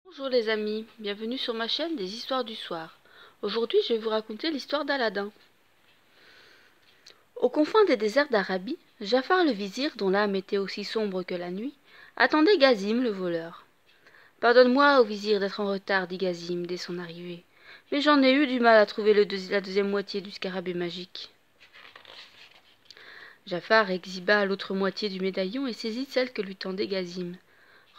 Bonjour les amis, bienvenue sur ma chaîne des histoires du soir. Aujourd'hui je vais vous raconter l'histoire d'Aladin. Aux confins des déserts d'Arabie, Jafar le vizir, dont l'âme était aussi sombre que la nuit, attendait Gazim le voleur. « Pardonne-moi, ô vizir, d'être en retard, dit Gazim dès son arrivée, mais j'en ai eu du mal à trouver la deuxième moitié du scarabée magique. » Jafar exhiba l'autre moitié du médaillon et saisit celle que lui tendait Gazim.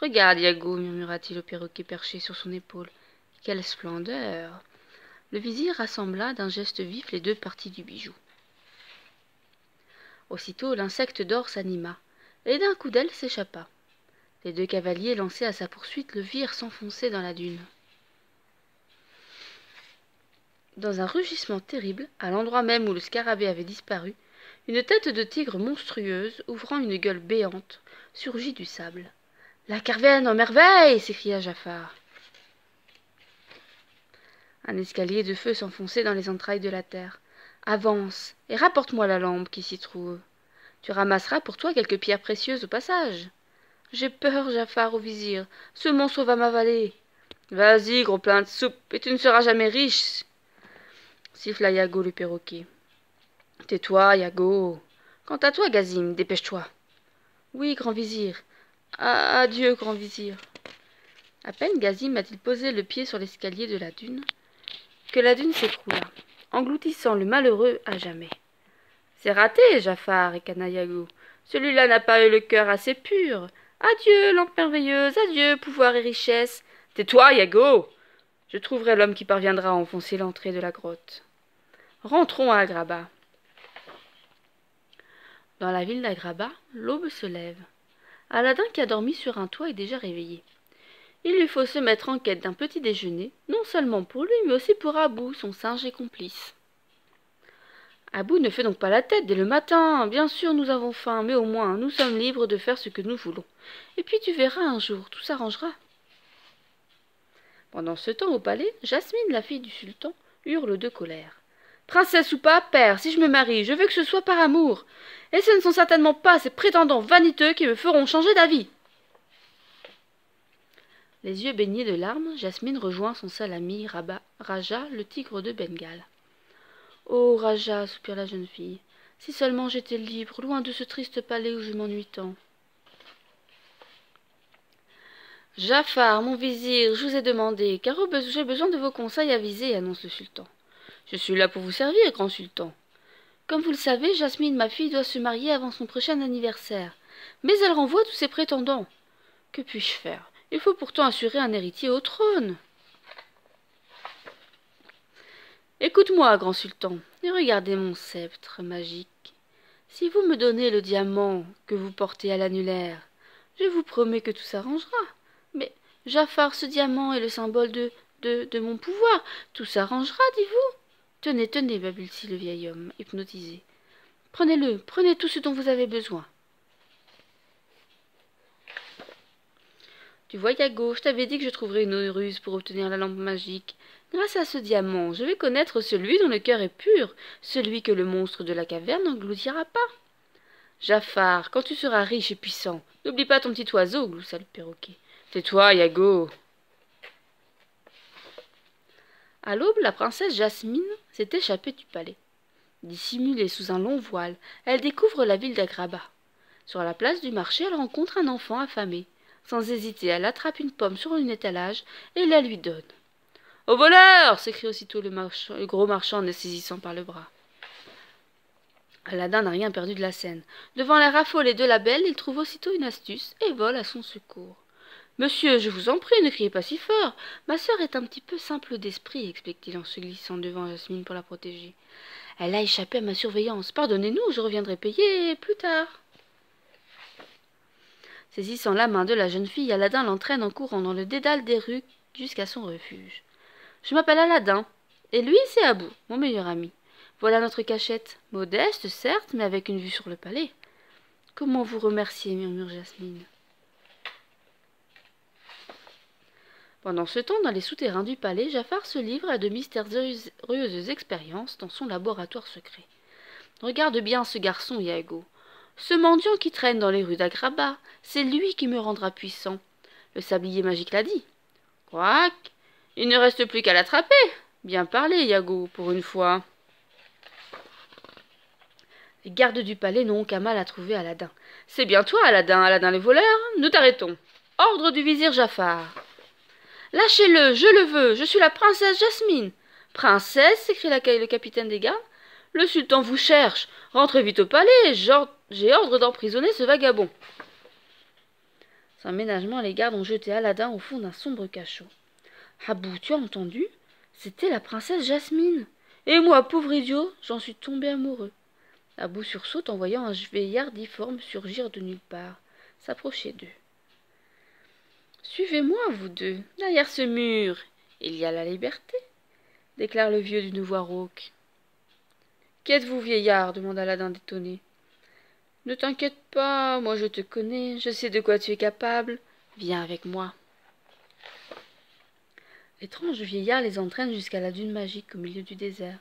« Regarde, Yago, murmura-t-il au perroquet perché sur son épaule. « Quelle splendeur !» Le vizir rassembla d'un geste vif les deux parties du bijou. Aussitôt l'insecte d'or s'anima, et d'un coup d'aile s'échappa. Les deux cavaliers lancés à sa poursuite le virent s'enfoncer dans la dune. Dans un rugissement terrible, à l'endroit même où le scarabée avait disparu, une tête de tigre monstrueuse, ouvrant une gueule béante, surgit du sable. « La Carvenne en merveille !» s'écria Jafar. Un escalier de feu s'enfonçait dans les entrailles de la terre. « Avance, et rapporte-moi la lampe qui s'y trouve. Tu ramasseras pour toi quelques pierres précieuses au passage. »« J'ai peur, Jafar, au vizir. Ce monstre va m'avaler. »« Vas-y, gros plein de soupe, et tu ne seras jamais riche. » siffla Yago le perroquet. « Tais-toi, Yago. Quant à toi, Gazim, dépêche-toi. »« Oui, grand vizir. Adieu, grand vizir. » À peine Gazim a-t-il posé le pied sur l'escalier de la dune, que la dune s'écroula, engloutissant le malheureux à jamais. « C'est raté, Jafar, ricana Yago. Celui-là n'a pas eu le cœur assez pur. Adieu, lampe merveilleuse, adieu, pouvoir et richesse. Tais-toi, Yago. Je trouverai l'homme qui parviendra à enfoncer l'entrée de la grotte. Rentrons à Agrabah. » Dans la ville d'Agrabah, l'aube se lève. Aladin, qui a dormi sur un toit, est déjà réveillé. Il lui faut se mettre en quête d'un petit déjeuner, non seulement pour lui, mais aussi pour Abou, son singe et complice. Abou ne fait donc pas la tête dès le matin. Bien sûr, nous avons faim, mais au moins, nous sommes libres de faire ce que nous voulons. Et puis tu verras un jour, tout s'arrangera. Pendant ce temps, au palais, Jasmine, la fille du sultan, hurle de colère. « Princesse ou pas, père, si je me marie, je veux que ce soit par amour. Et ce ne sont certainement pas ces prétendants vaniteux qui me feront changer d'avis. » Les yeux baignés de larmes, Jasmine rejoint son seul ami, Raja, le tigre de Bengale. « Oh, Raja, soupire la jeune fille, si seulement j'étais libre, loin de ce triste palais où je m'ennuie tant. »« Jafar, mon vizir, je vous ai demandé, car j'ai besoin de vos conseils avisés, annonce le sultan. Je suis là pour vous servir, grand sultan. Comme vous le savez, Jasmine, ma fille, doit se marier avant son prochain anniversaire, mais elle renvoie tous ses prétendants. Que puis-je faire? Il faut pourtant assurer un héritier au trône. » Écoute-moi, grand sultan, et regardez mon sceptre magique. Si vous me donnez le diamant que vous portez à l'annulaire, je vous promets que tout s'arrangera. Mais Jafar, ce diamant est le symbole de mon pouvoir. Tout s'arrangera, dis-vous. Tenez, tenez, babule-t-il le vieil homme, hypnotisé. Prenez-le, prenez tout ce dont vous avez besoin. Tu vois, Yago, je t'avais dit que je trouverais une ruse pour obtenir la lampe magique. Grâce à ce diamant, je vais connaître celui dont le cœur est pur, celui que le monstre de la caverne n'engloutira pas. Jafar, quand tu seras riche et puissant, n'oublie pas ton petit oiseau, gloussa le perroquet. Tais-toi, Yago. À l'aube, la princesse Jasmine s'est échappée du palais. Dissimulée sous un long voile, elle découvre la ville d'Agrabah. Sur la place du marché, elle rencontre un enfant affamé. Sans hésiter, elle attrape une pomme sur un étalage et la lui donne. « Au voleur !» s'écrie aussitôt le gros marchand en le saisissant par le bras. Aladin n'a rien perdu de la scène. Devant l'air affolé de la belle, il trouve aussitôt une astuce et vole à son secours. « Monsieur, je vous en prie, ne criez pas si fort. Ma sœur est un petit peu simple d'esprit, explique-t-il en se glissant devant Jasmine pour la protéger. Elle a échappé à ma surveillance. Pardonnez-nous, je reviendrai payer plus tard. » Saisissant la main de la jeune fille, Aladin l'entraîne en courant dans le dédale des rues jusqu'à son refuge. « Je m'appelle Aladin, et lui, c'est Abou, mon meilleur ami. Voilà notre cachette, modeste, certes, mais avec une vue sur le palais. »« Comment vous remercier ?» murmure Jasmine. Pendant ce temps, dans les souterrains du palais, Jafar se livre à de mystérieuses expériences dans son laboratoire secret. « Regarde bien ce garçon, Yago. Ce mendiant qui traîne dans les rues d'Agrabah, c'est lui qui me rendra puissant. Le sablier magique l'a dit. Quoique, il ne reste plus qu'à l'attraper. Bien parlé, Iago, pour une fois. Les gardes du palais n'ont aucun mal à trouver Aladin. C'est bien toi, Aladin, Aladin le voleur. Nous t'arrêtons. Ordre du vizir Jafar. Lâchez-le, je le veux, je suis la princesse Jasmine. Princesse, s'écria le capitaine des gardes. Le sultan vous cherche. Rentrez vite au palais, j'ai ordre d'emprisonner ce vagabond. Sans ménagement, les gardes ont jeté Aladin au fond d'un sombre cachot. Abou, tu as entendu? C'était la princesse Jasmine. Et moi, pauvre idiot, j'en suis tombé amoureux. Abou sursaute en voyant un vieillard difforme surgir de nulle part, s'approcher d'eux. Suivez-moi, vous deux, derrière ce mur. Il y a la liberté, déclare le vieux d'une voix rauque. Qui êtes-vous, vieillard? Demanda Aladin étonné. Ne t'inquiète pas, moi je te connais, je sais de quoi tu es capable. Viens avec moi. L'étrange vieillard les entraîne jusqu'à la dune magique au milieu du désert.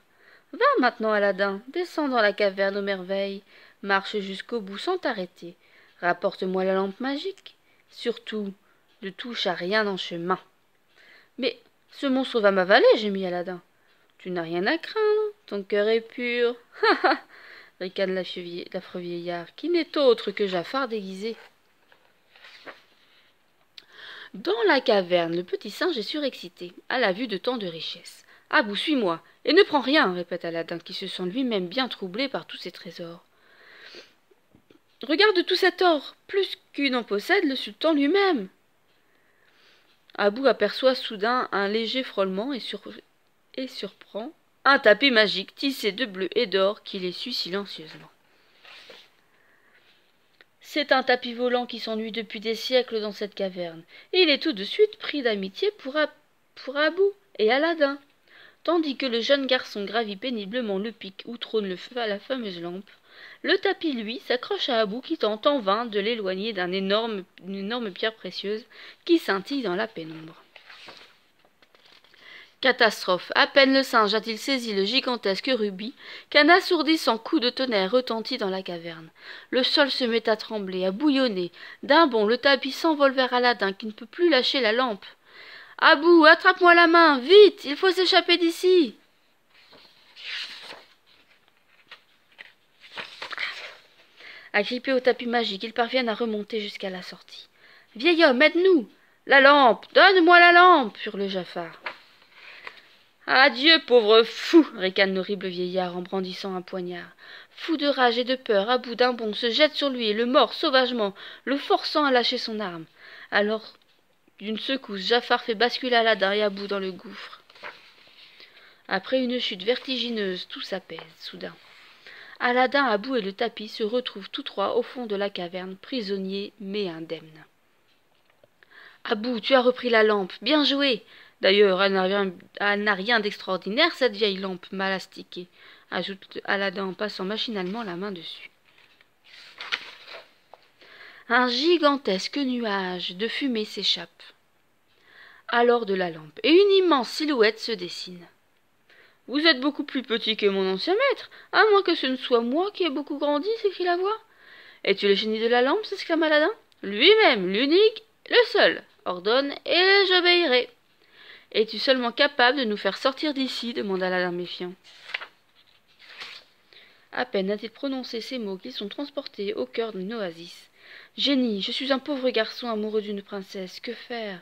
Va maintenant, Aladin, descends dans la caverne aux merveilles, marche jusqu'au bout sans t'arrêter. Rapporte-moi la lampe magique. Surtout, ne touche à rien en chemin. Mais ce monstre va m'avaler, gémit Aladin. Tu n'as rien à craindre, ton cœur est pur. Ha ha, ricane l'affreux vieillard, qui n'est autre que Jafar déguisé. Dans la caverne, le petit singe est surexcité, à la vue de tant de richesses. Abou, suis-moi, et ne prends rien, répète Aladin, qui se sent lui-même bien troublé par tous ces trésors. Regarde tout cet or, plus qu'il n'en possède le sultan lui-même. Abou aperçoit soudain un léger frôlement et surprend un tapis magique tissé de bleu et d'or qui l'essuie silencieusement. C'est un tapis volant qui s'ennuie depuis des siècles dans cette caverne, et il est tout de suite pris d'amitié pour Abou et Aladin, tandis que le jeune garçon gravit péniblement le pic où trône la fameuse lampe. Le tapis, lui, s'accroche à Abou qui tente en vain de l'éloigner d'une énorme pierre précieuse qui scintille dans la pénombre. Catastrophe! À peine le singe a-t-il saisi le gigantesque rubis qu'un assourdissant coup de tonnerre retentit dans la caverne. Le sol se met à trembler, à bouillonner. D'un bond, le tapis s'envole vers Aladin qui ne peut plus lâcher la lampe. Abou, attrape-moi la main, vite, il faut s'échapper d'ici. Agrippés au tapis magique, ils parviennent à remonter jusqu'à la sortie. Vieil homme, aide-nous! La lampe! Donne-moi la lampe! hurle Jafar. Adieu, pauvre fou! ricane l'horrible vieillard en brandissant un poignard. Fou de rage et de peur, Abou d'un bond se jette sur lui et le mord sauvagement, le forçant à lâcher son arme. Alors, d'une secousse, Jafar fait basculer Aladin et Abou dans le gouffre. Après une chute vertigineuse, tout s'apaise soudain. Aladin, Abou et le tapis se retrouvent tous trois au fond de la caverne, prisonniers mais indemnes. Abou, tu as repris la lampe, bien joué! D'ailleurs, elle n'a rien d'extraordinaire, cette vieille lampe mal astiquée, ajoute Aladin en passant machinalement la main dessus. Un gigantesque nuage de fumée s'échappe alors de la lampe, et une immense silhouette se dessine. « Vous êtes beaucoup plus petit que mon ancien maître, à moins que ce ne soit moi qui ai beaucoup grandi, » s'écrie la voix. « Es-tu le génie de la lampe » s'exclame Aladin. « Lui-même, l'unique, le seul, ordonne, et j'obéirai. »« Es-tu seulement capable de nous faire sortir d'ici » demanda Aladin méfiant. À peine a-t-il prononcé ces mots qu'ils sont transportés au cœur d'une oasis. « Génie, je suis un pauvre garçon amoureux d'une princesse, que faire ?»«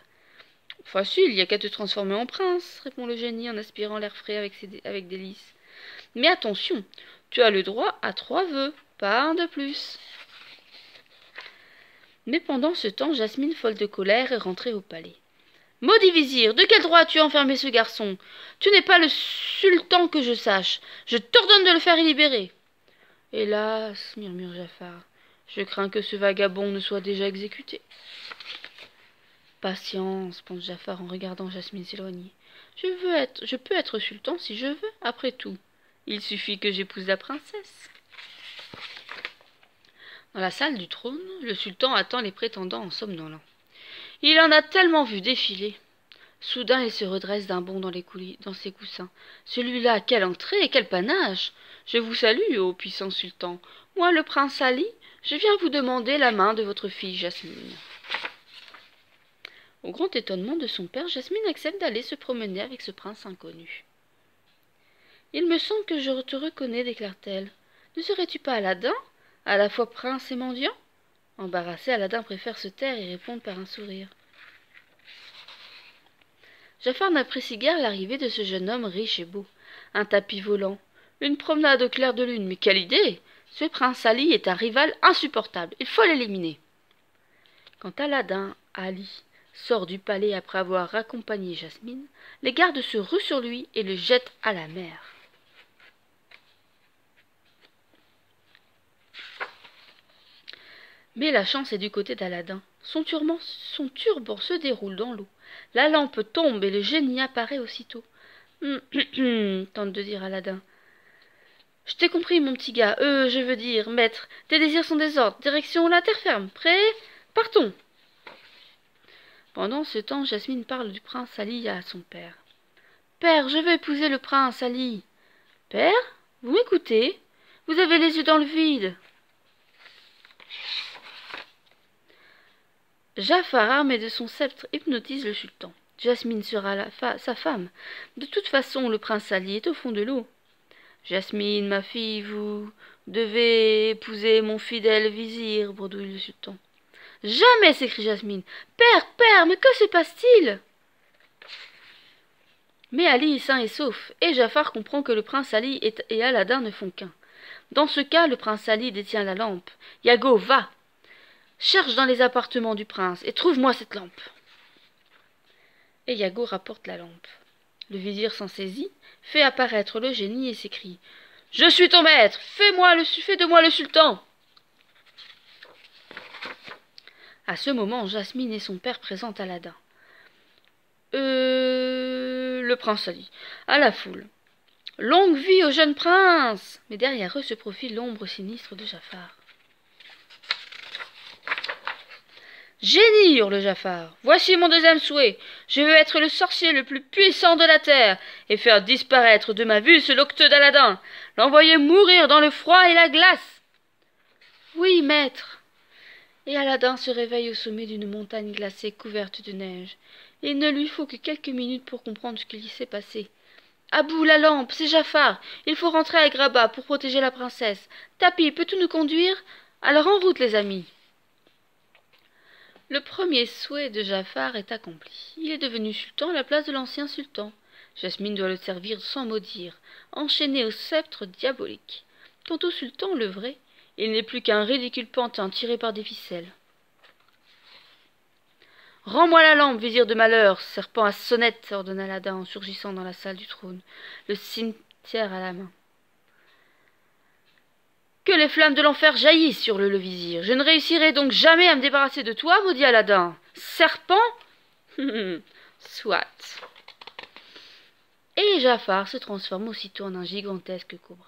Facile, il n'y a qu'à te transformer en prince, » répond le génie en aspirant l'air frais avec délice. « Mais attention, tu as le droit à 3 vœux, pas un de plus. » Mais pendant ce temps, Jasmine, folle de colère, est rentrée au palais. « Maudit vizir, de quel droit as-tu enfermé ce garçon? Tu n'es pas le sultan que je sache. Je t'ordonne de le faire libérer. »« Hélas, murmure Jafar, je crains que ce vagabond ne soit déjà exécuté. » Patience, pense Jafar en regardant Jasmine s'éloigner. Je peux être sultan si je veux, après tout. Il suffit que j'épouse la princesse. Dans la salle du trône, le sultan attend les prétendants en somnolent. Il en a tellement vu défiler. Soudain, il se redresse d'un bond dans ses coussins. Celui-là, quelle entrée et quel panache! Je vous salue, ô puissant sultan. Moi, le prince Ali, je viens vous demander la main de votre fille Jasmine. Au grand étonnement de son père, Jasmine accepte d'aller se promener avec ce prince inconnu. « Il me semble que je te reconnais, déclare-t-elle. Ne serais-tu pas Aladin, à la fois prince et mendiant ?» Embarrassé, Aladin préfère se taire et répondre par un sourire. Jafar n'apprécie guère l'arrivée de ce jeune homme riche et beau. Un tapis volant, une promenade au clair de lune, mais quelle idée! Ce prince Ali est un rival insupportable, il faut l'éliminer. Quand Aladin Ali sort du palais après avoir raccompagné Jasmine, les gardes se ruent sur lui et le jettent à la mer. Mais la chance est du côté d'Aladin. Son turban se déroule dans l'eau. La lampe tombe et le génie apparaît aussitôt. « tente de dire Aladin. « Je t'ai compris, mon petit gars. Je veux dire, maître, tes désirs sont des ordres. Direction la terre ferme. Prêt? Partons !» Pendant ce temps, Jasmine parle du prince Ali à son père. « Père, je veux épouser le prince Ali. »« Père, vous m'écoutez? Vous avez les yeux dans le vide. » Jafar, armé de son sceptre, hypnotise le sultan. Jasmine sera sa femme. De toute façon, le prince Ali est au fond de l'eau. « Jasmine, ma fille, vous devez épouser mon fidèle vizir, bredouille le sultan. « Jamais, s'écrie Jasmine. Père, mais que se passe-t-il » Mais Ali est sain et sauf, et Jafar comprend que le prince Ali et Aladin ne font qu'un. Dans ce cas, le prince Ali détient la lampe. Yago, va! Cherche dans les appartements du prince et trouve-moi cette lampe. Et Yago rapporte la lampe. Le vizir s'en saisit, fait apparaître le génie et s'écrie « Je suis ton maître, fais de moi le sultan !» À ce moment, Jasmine et son père présentent Aladin. Le prince Ali, à la foule. « Longue vie au jeune prince !» Mais derrière eux se profile l'ombre sinistre de Jafar. « Génie !» hurle Jafar. « Voici mon deuxième souhait. Je veux être le sorcier le plus puissant de la terre et faire disparaître de ma vue ce locteux d'Aladin, l'envoyer mourir dans le froid et la glace. »« Oui, maître. » Et Aladin se réveille au sommet d'une montagne glacée couverte de neige. Et il ne lui faut que quelques minutes pour comprendre ce qu'il s'est passé. « À bout la lampe, c'est Jafar. Il faut rentrer à Agrabah pour protéger la princesse. Tapi, peux-tu nous conduire? Alors en route, les amis. » Le premier souhait de Jafar est accompli. Il est devenu sultan à la place de l'ancien sultan. Jasmine doit le servir sans mot dire, enchaîné au sceptre diabolique. Quant au sultan, le vrai, il n'est plus qu'un ridicule pantin tiré par des ficelles. « Rends-moi la lampe, vizir de malheur, serpent à sonnette, ordonna Aladin en surgissant dans la salle du trône, le cimetière à la main. Que les flammes de l'enfer jaillissent, hurle le vizir. Je ne réussirai donc jamais à me débarrasser de toi, maudit Aladin. Serpent? Soit. Et Jafar se transforme aussitôt en un gigantesque cobra.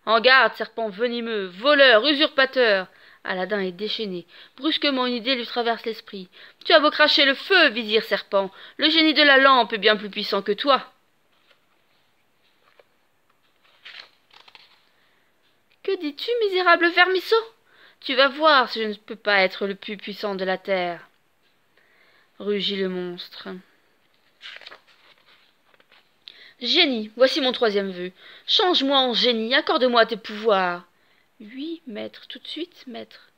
En garde, serpent venimeux, voleur, usurpateur. Aladin est déchaîné. Brusquement, une idée lui traverse l'esprit. Tu as beau cracher le feu, vizir serpent, le génie de la lampe est bien plus puissant que toi. Que dis-tu, misérable vermisseau? Tu vas voir si je ne peux pas être le plus puissant de la terre. Rugit le monstre. Génie, voici mon troisième vœu. Change-moi en génie, accorde-moi tes pouvoirs. Oui, maître, tout de suite, maître.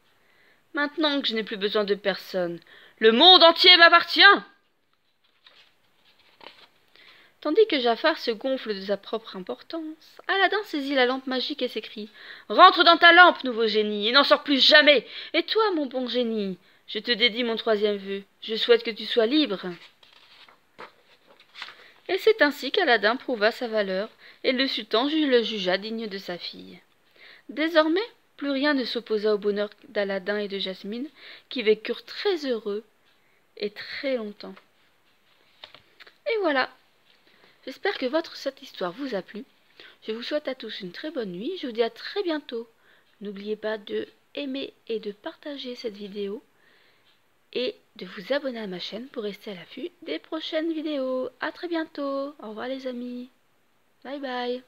Maintenant que je n'ai plus besoin de personne, le monde entier m'appartient. Tandis que Jafar se gonfle de sa propre importance, Aladin saisit la lampe magique et s'écrie « Rentre dans ta lampe, nouveau génie, et n'en sors plus jamais. Et toi, mon bon génie, je te dédie mon troisième vœu. Je souhaite que tu sois libre. » Et c'est ainsi qu'Aladin prouva sa valeur, et le sultan le jugea digne de sa fille. Désormais, plus rien ne s'opposa au bonheur d'Aladin et de Jasmine, qui vécurent très heureux et très longtemps. Et voilà. J'espère que cette histoire vous a plu. Je vous souhaite à tous une très bonne nuit. Je vous dis à très bientôt. N'oubliez pas de aimer et de partager cette vidéo et de vous abonner à ma chaîne pour rester à l'affût des prochaines vidéos. À très bientôt. Au revoir les amis. Bye bye.